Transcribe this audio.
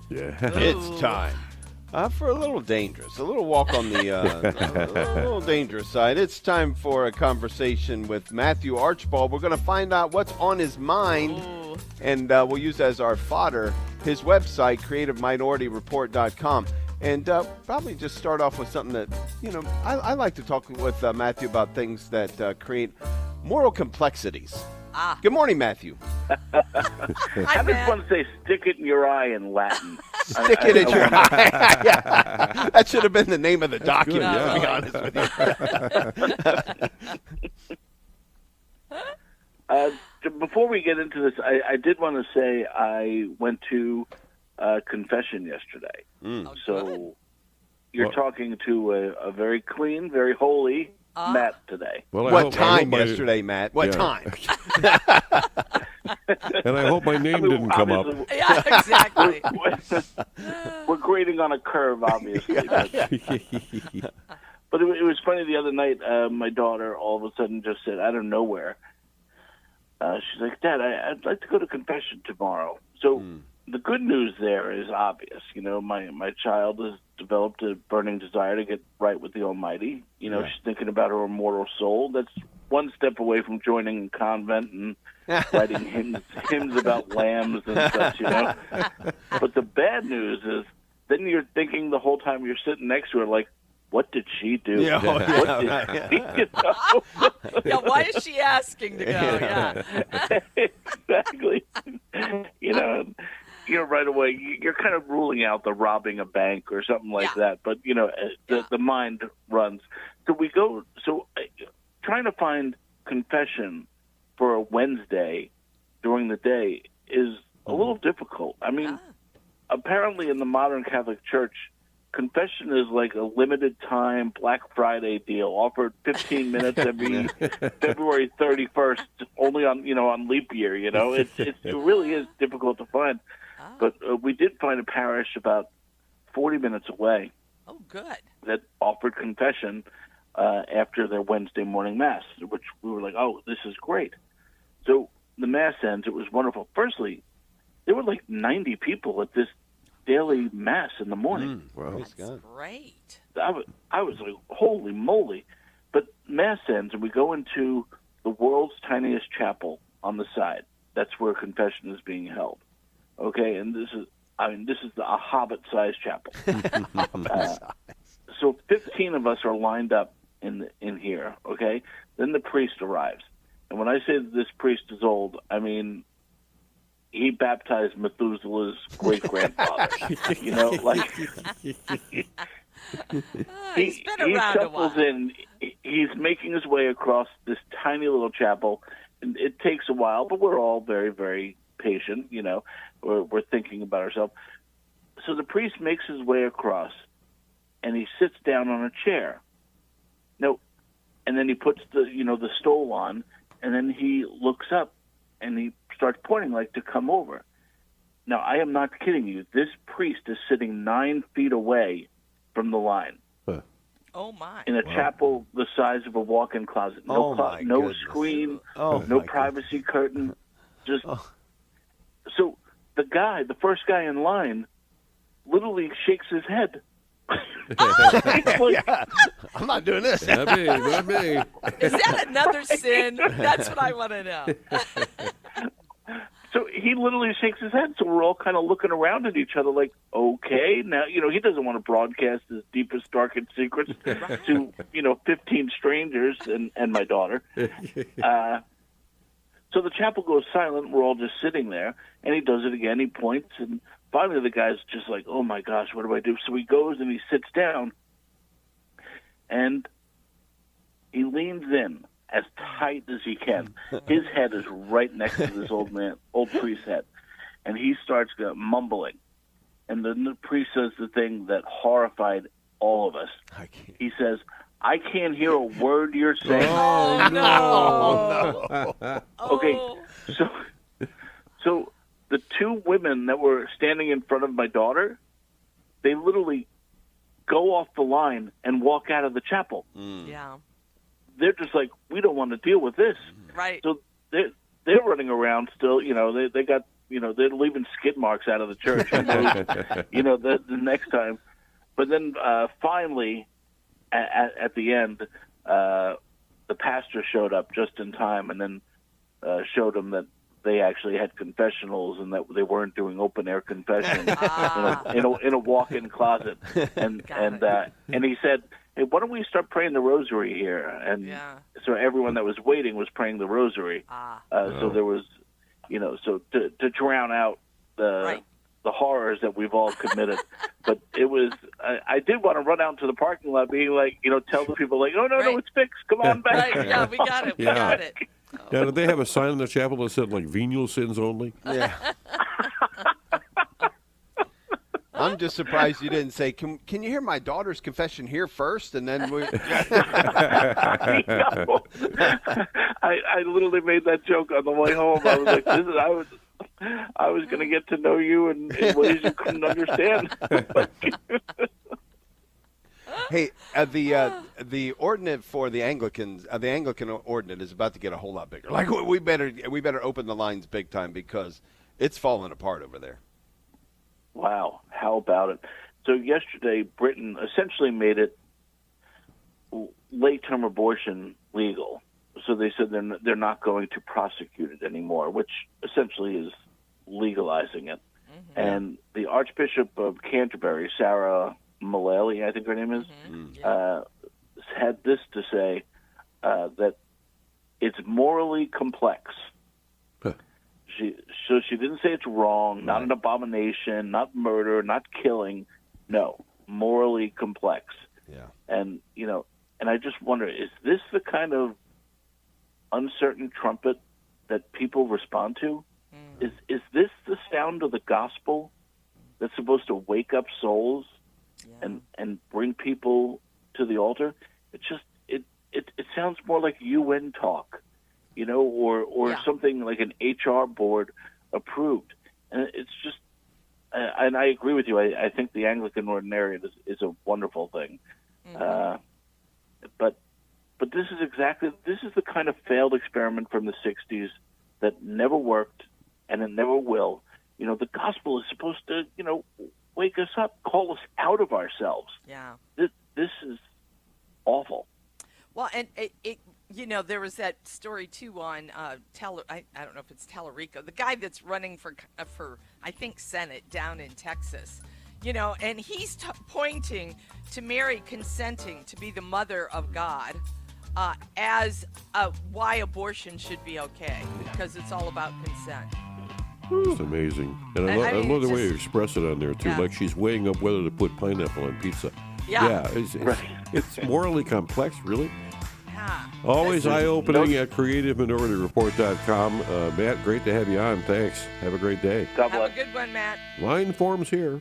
Yeah. It's time for a little dangerous, a little walk on the a little dangerous side. It's time for a conversation with Matthew Archbold. We're going to find out what's on his mind, and we'll use as our fodder his website, creativeminorityReport.com. And probably just start off with something that, I like to talk with Matthew about things that create moral complexities. Good morning, Matthew. I just want to say stick it in your eye in Latin. Stick it in your eye. That should have been the name of the document, to be honest with you. Before we get into this, I did want to say I went to confession yesterday. So you're talking to a very clean, very holy Matt today. Well, what time yesterday, Matt? What time? And I hope my name didn't come up. Yeah, exactly. We're grading on a curve, obviously. But it was funny the other night. My daughter all of a sudden just said, out of nowhere, she's like, Dad, I'd like to go to confession tomorrow. So the good news there is obvious. My child has developed a burning desire to get right with the Almighty. She's thinking about her immortal soul. That's one step away from joining a convent and writing hymns about lambs and such, But the bad news is then you're thinking the whole time you're sitting next to her, like, what did she do? Yeah, why is she asking to go? Yeah. Exactly. Right away, you're kind of ruling out the robbing a bank or something like that. But, the mind runs. So trying to find confession for a Wednesday during the day is a little difficult. I mean, apparently in the modern Catholic Church, confession is like a limited time Black Friday deal, offered 15 minutes every February 31st, only on leap year. It really is difficult to find. But we did find a parish about 40 minutes away. Oh, good. That offered confession after their Wednesday morning Mass, which we were like, oh, this is great. So the Mass ends. It was wonderful. Firstly, there were like 90 people at this daily Mass in the morning. Wow. That's great. I was like, holy moly. But Mass ends, and we go into the world's tiniest chapel on the side. That's where confession is being held. Okay, and this is a hobbit-sized chapel. So 15 of us are lined up in here, okay? Then the priest arrives. And when I say that this priest is old, I mean he baptized Methuselah's great-grandfather. He's been around a while. In. He's making his way across this tiny little chapel, and it takes a while, but we're all very, very patient, We're thinking about ourselves. So the priest makes his way across, and he sits down on a chair. And then he puts the stole on, and then he looks up, and he starts pointing like to come over. Now, I am not kidding you. This priest is sitting 9 feet away from the line. Oh, my. In a chapel the size of a walk-in closet. No screen, no privacy curtain. Just So the first guy in line, literally shakes his head. I'm not doing this. Not me. Is that another sin? That's what I want to know. So he literally shakes his head. So we're all kind of looking around at each other like, okay, now, he doesn't want to broadcast his deepest, darkest secrets to, 15 strangers and my daughter. So the chapel goes silent. We're all just sitting there, and he does it again. He points, and finally the guy's just like, oh, my gosh, what do I do? So he goes and he sits down, and he leans in as tight as he can. His head is right next to this old priest's head, and he starts mumbling. And then the priest says the thing that horrified all of us. He says, I can't hear a word you're saying. Oh, no. Okay, so the two women that were standing in front of my daughter, they literally go off the line and walk out of the chapel. Yeah. They're just like, we don't want to deal with this. Right. So they're running around still. They got they're leaving skid marks out of the church. The next time. But then finally, at the end, the pastor showed up just in time, and then showed them that they actually had confessionals and that they weren't doing open air confession in a walk-in closet. And he said, "Hey, why don't we start praying the rosary here?" And so everyone that was waiting was praying the rosary. So there was, so to drown out the horrors that we've all committed. But it was, I did want to run out into the parking lot being like, tell the people like, "Oh, no, it's fixed. Come on back." Right. Yeah, we got it. We got it. Now, did they have a sign in the chapel that said, like, venial sins only? Yeah. I'm just surprised you didn't say, can you hear my daughter's confession here first? And then we... I literally made that joke on the way home. I was like, I was going to get to know you in ways you couldn't understand. Hey, the ordinance for the Anglicans, the Anglican ordinance is about to get a whole lot bigger. Like we better open the lines big time because it's falling apart over there. Wow, how about it? So yesterday, Britain essentially made it late-term abortion legal. So they said they're not going to prosecute it anymore, which essentially is legalizing it. Mm-hmm. And the Archbishop of Canterbury, Sarah Mullally, I think her name is, had this to say that it's morally complex. So she didn't say it's wrong, not an abomination, not murder, not killing. No, morally complex. Yeah. And and I just wonder, is this the kind of uncertain trumpet that people respond to? Is this the sound of the gospel that's supposed to wake up souls and bring people to the altar? It sounds more like UN talk, or something like an HR board approved. And it's just, and I agree with you. I think the Anglican ordinariate is a wonderful thing. Mm-hmm. But this is the kind of failed experiment from the 60s that never worked and it never will. The gospel is supposed to, wake us up, call us out of ourselves. Yeah. This is awful. Well, and it there was that story too on I don't know if it's Tallarico, the guy that's running for I think Senate down in Texas, and he's pointing to Mary consenting to be the mother of God as why abortion should be okay, because it's all about consent. It's amazing. And I love the way you express it on there, too. Yeah. Like she's weighing up whether to put pineapple on pizza. Yeah. It's morally complex, really. Yeah. Always eye-opening at creativeminority.report.com. Matt, great to have you on. Thanks. Have a great day. God bless. Have a good one, Matt. Line forms here.